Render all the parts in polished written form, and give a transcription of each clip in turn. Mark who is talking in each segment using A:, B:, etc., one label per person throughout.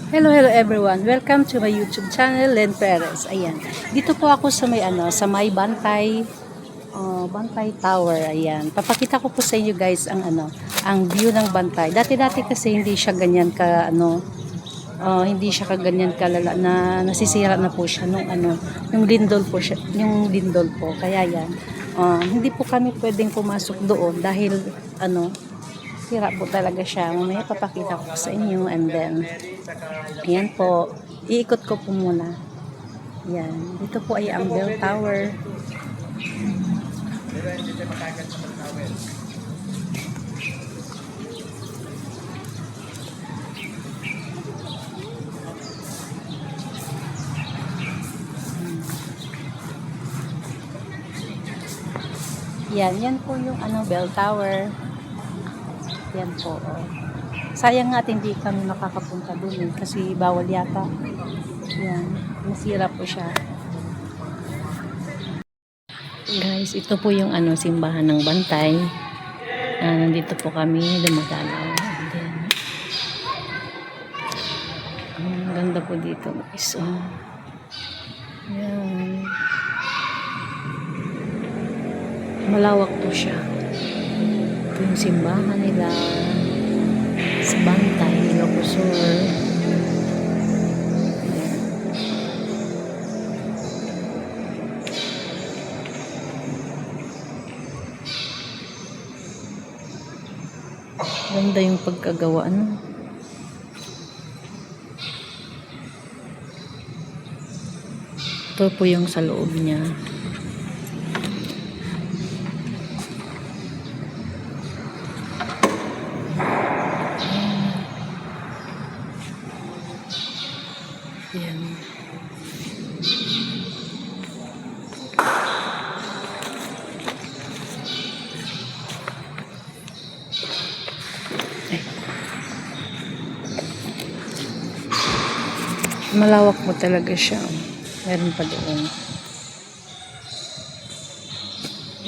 A: Hello everyone. Welcome to my YouTube channel, Len Perez. Ayan. Dito po ako sa may Bantay, Bantay Tower. Ayan. Papakita ko po sa inyo guys ang view ng Bantay. Dati-dati kasi hindi siya ganyan hindi siya kaganyan kalala na nasisira na po siya yung lindol po siya, yung lindol po. Kaya yan. Hindi po kami pwedeng pumasok doon dahil sira po talaga siya. Mamaya papakita ko sa inyo and then ayan po, iikot ko po muna. Ayan, dito po ay ang bell tower. Yan po yung bell tower. Yan po. Sayang nga hindi kami makakapunta doon kasi bawal yata. Yan, nasira po siya. Guys, ito po yung simbahan ng Bantay. Nandito po kami dumadalaw. Ang ganda po dito guys. Yan. Malawak po siya. Ito yung simbahan nila sa Bantay, Ilocosur. Ganda yung pagkagawa, Ito po yung sa loob niya. Yan. Malawak mo talaga siya. Meron pa doon.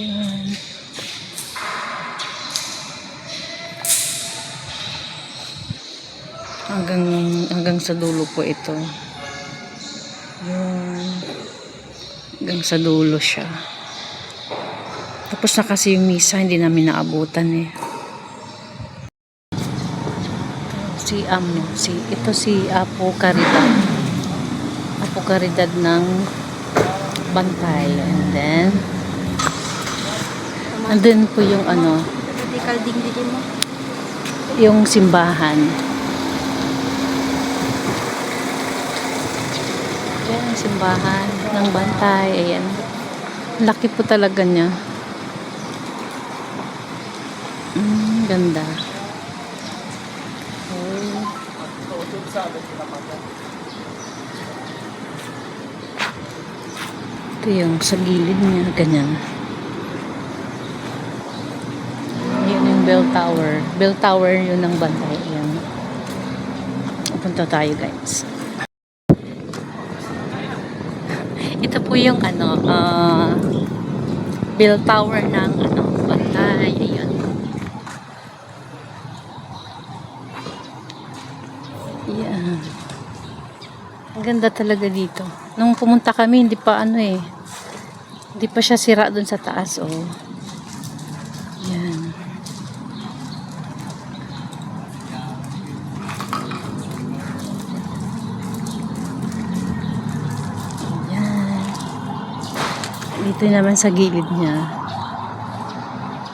A: Yan. Hanggang sa dulo po ito. Yan. Hanggang sa dulo siya. Tapos na kasi yung misa, hindi namin naabutan Ito si Apo Caridad. Apo Caridad ng Bantay. And then po yung yung simbahan. Yan ang simbahan ng Bantay. Ayan. Laki po talaga niya. Ganda. Ito yung sa gilid niya, ganyan. Yun yung bell tower. Bell tower yun ng Bantay. Ayan. Punta tayo guys. Ito po yung bell tower ng Bantay. Ayan. Yan. Ang ganda talaga dito. Nung pumunta kami, hindi pa hindi pa siya sira dun sa taas, Yan. Yan. Dito naman sa gilid niya.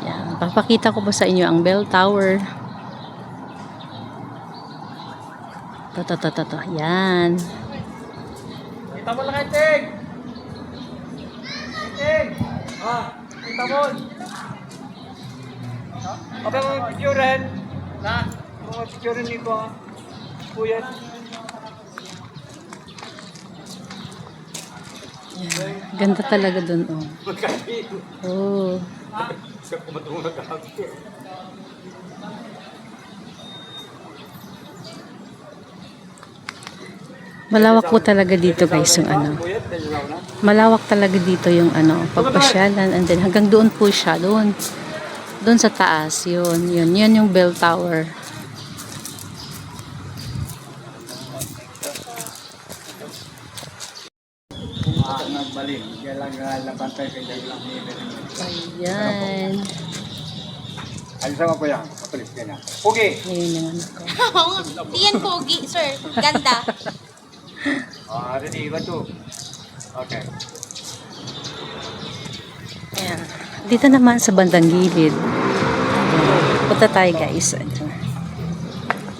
A: Yan. Papakita ko ba sa inyo ang bell tower. Ito. Yan.
B: Kita mo lang, Ting! Ting! Kita mo! Apa mo picturean? Mga picturean ni ko, Kuya.
A: Yan. Ganda talaga dun,
B: Sa kumatulong nagkakakit.
A: Malawak po talaga dito guys yung malawak talaga dito yung pagpasyalan and then hanggang doon po siya doon sa taas yun yung bell tower.
B: ng balin. Kaya lang labantay kay Dahil lang nila.
A: Ayan.
B: Alisan mo po yan. Matulis ka na. Okay.
A: Ayun yung anak ko.
C: Di yan pogi, sir. Ganda.
B: Ready, 1, 2. Okay.
A: Ayan. Dito naman sa bandang gilid. Punta tayo guys.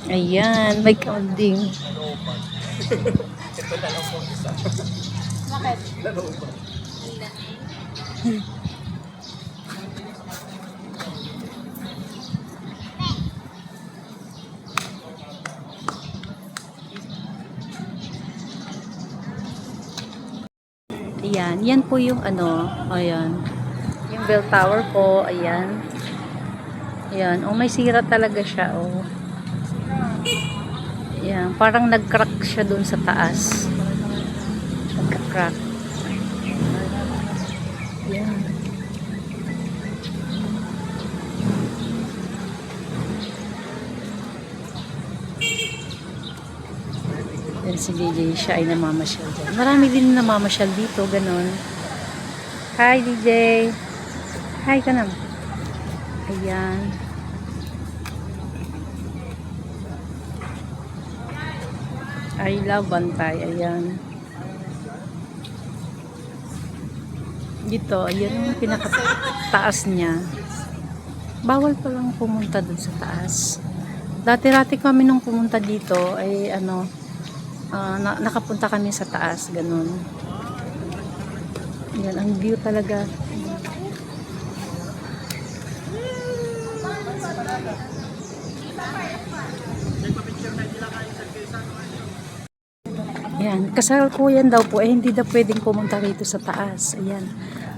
A: Ayan, may kaunding.
C: Bakit?
A: Ayan, yan po yung ano, ayan. Yung bell tower po, ayan. Ayan, oh may sira talaga siya, oh. Ayan, parang nag-crack siya dun sa taas. Nagka-crack. Ayan. Yan si DJ, siya ay namamasyal dyan. Marami din namamasyal dito, ganon. Hi DJ! Hi ka naman. Ayan. I love Bantay, ayan. Dito, ayan yung pinakataas niya. Bawal pa lang pumunta dun sa taas. Dati-rati kami nung pumunta dito, ay ano, nakapunta kami sa taas, ganun. Yan, ang view talaga. Yan, kasalukuyan daw po, hindi daw pwedeng pumunta rito sa taas. Ayan,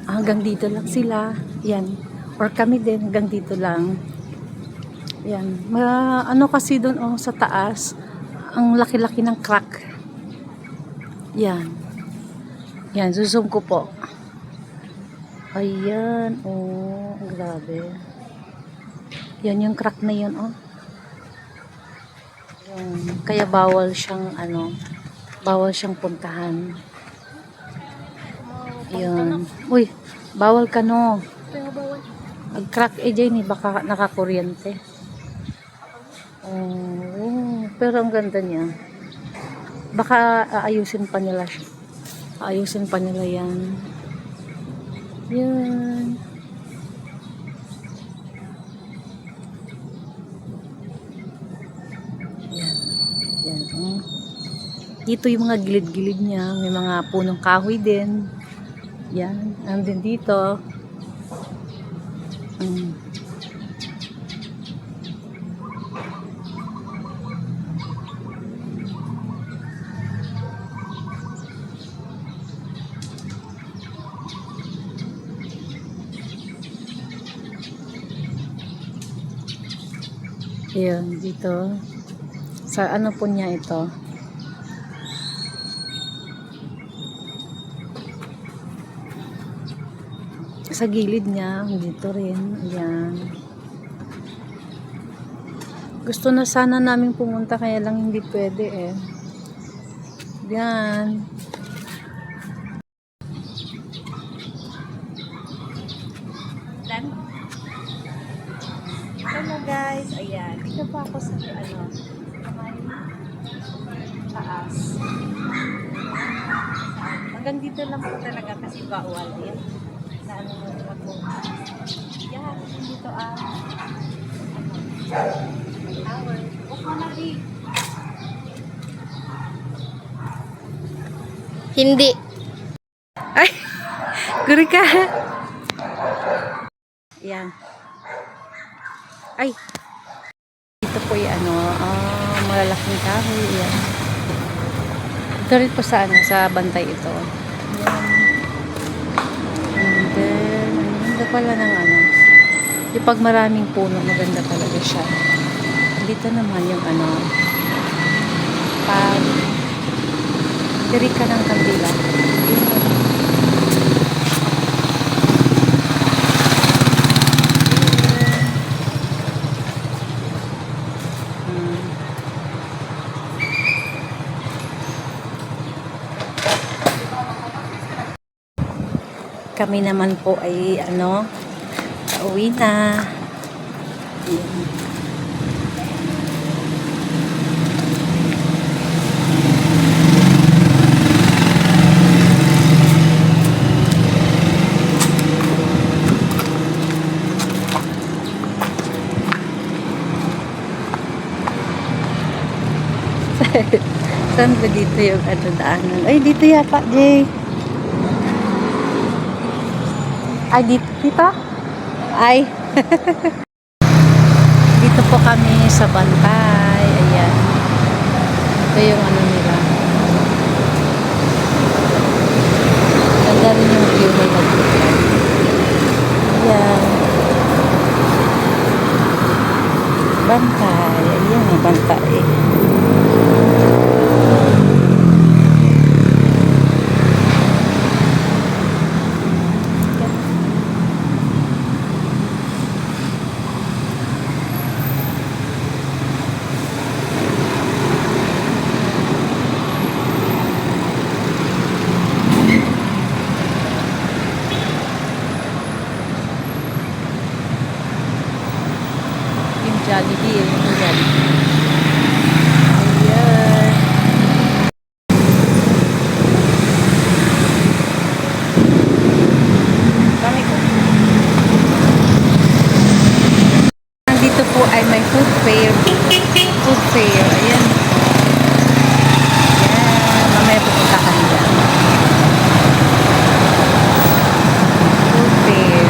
A: hanggang dito lang sila. Yan, or kami din, hanggang dito lang. Yan, ano kasi doon oh, sa taas, ang laki-laki ng crack. Yan. Yan, zoom ko po. Ayan, oh, grabe. Yan yung crack na yun, oh. Yan. Kaya bawal siyang, ano, bawal siyang puntahan. Yan. Uy, bawal ka, no. Mag-crack, Jenny, baka nakakuryente. Oh, pero ang ganda niya. Baka aayusin pa nila siya. Aayusin pa nila yan. Yan. Yan. Yan. Oh. Dito yung mga gilid-gilid niya. May mga punong kahoy din. Yan. Andun dito. Ayan, dito. Sa ano po niya ito? Sa gilid niya, dito rin. Ayan. Gusto na sana namin pumunta, kaya lang hindi pwede eh. Ayan. Hello guys, ayan. Dito pa ako sa ano, taas. Hanggang dito lang po talaga kasi bawal yan. Na ano mo ako. Yan, dito tower. Huwag mo na di.
C: Hindi.
A: Ay! Guri ka! Yan. Ay! Ito po yung ano, malalaking kahoy. Yan. Ito rin po sa ano, sa bantay ito. Yan. And then, ang ganda pala ng ano. Yung pag maraming puno, maganda talaga siya. Dito naman yung ano, pag diri ka ng kandila. Kami naman po ay pauwi na. Ayan. Saan ba dito yung daanan? Ay, dito yata, Jay. Ay, dito? Ay. Dito po kami sa Bantay. Ayan. Ito yung nila. Ganda rin yung view nila dito. Ayan. Bantay. Ayan, Bantay. Jollibee eh. Yung Jollibee. Ayan. Kami ko. Nandito po ay may food fair. Food fair. Ayan. Ayan. Mamaya pupunta kami dyan. Food fair.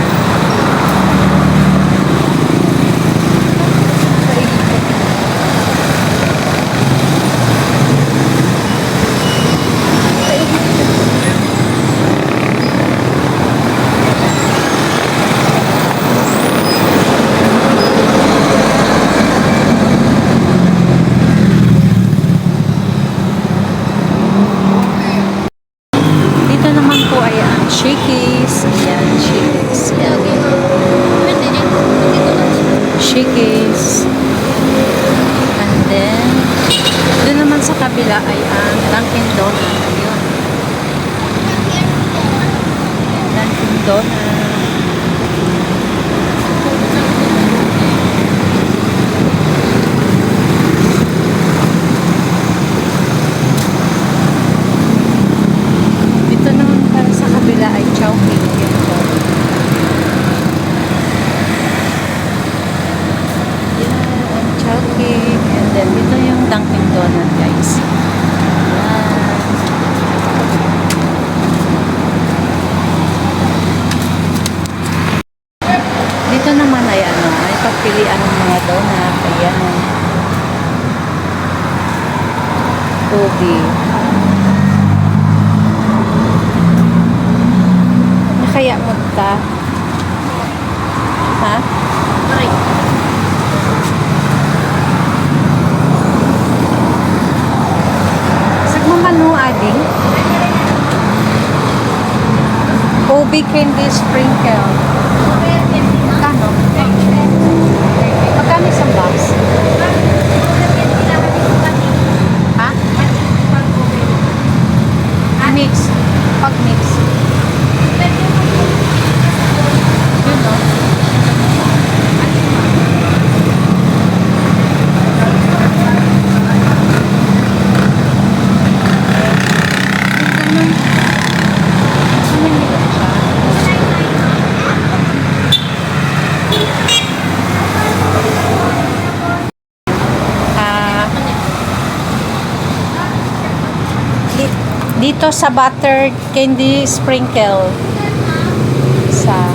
A: Dito naman po ay ang Shakey's. Ayan, Shakey's. Shakey's. And then, doon naman sa kabila ay ang Dunkin' Donut. Ayun. Dunkin' Donut. Dito naman para sa kabila ay Chowking. Yan, Chowking. And then, dito yung Dunkin' Donut, guys. Yan. Dito naman ay ay pagpilian ng mga donut. Ayan. Ubi. Kaya mo ta? Ha?
C: Aray.
A: Sagmamano, ading? Ubi candy sprinkle. Magkano? Magkano isang box? Ha? Mix. Pag-mix. Yun, no? Dito sa butter candy sprinkle. Sa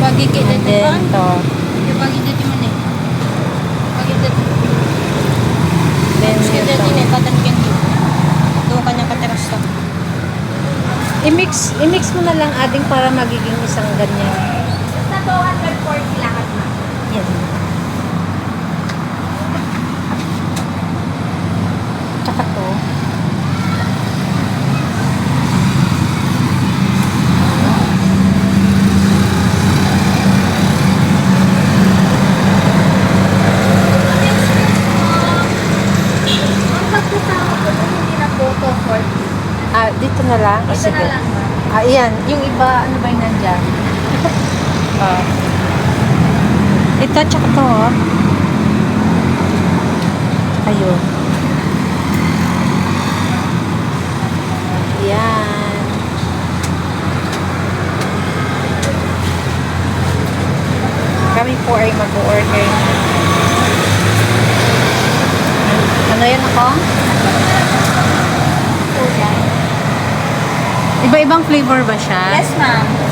C: Pagigit
A: and
C: dito
A: then
C: pa.
A: to.
C: Yung pagigit mo na eh. Pagigit.
A: Then
C: Pagigit
A: ito.
C: din eh. Cotton candy. Doon ka niya kateras to.
A: I-mix mo na lang ading para magiging isang ganyan.
C: Sa 240 lahat na.
A: Yan. Tsaka to. Dito na lang. O, sige. Ayan, yung iba, ano ba yung nandyan? Ito, tsaka to, oh. Ayun. Ayan. Kami po ay mag-order. Ano yan ako?
C: Po yan.
A: Iba-ibang flavor ba siya?
C: Yes, ma'am.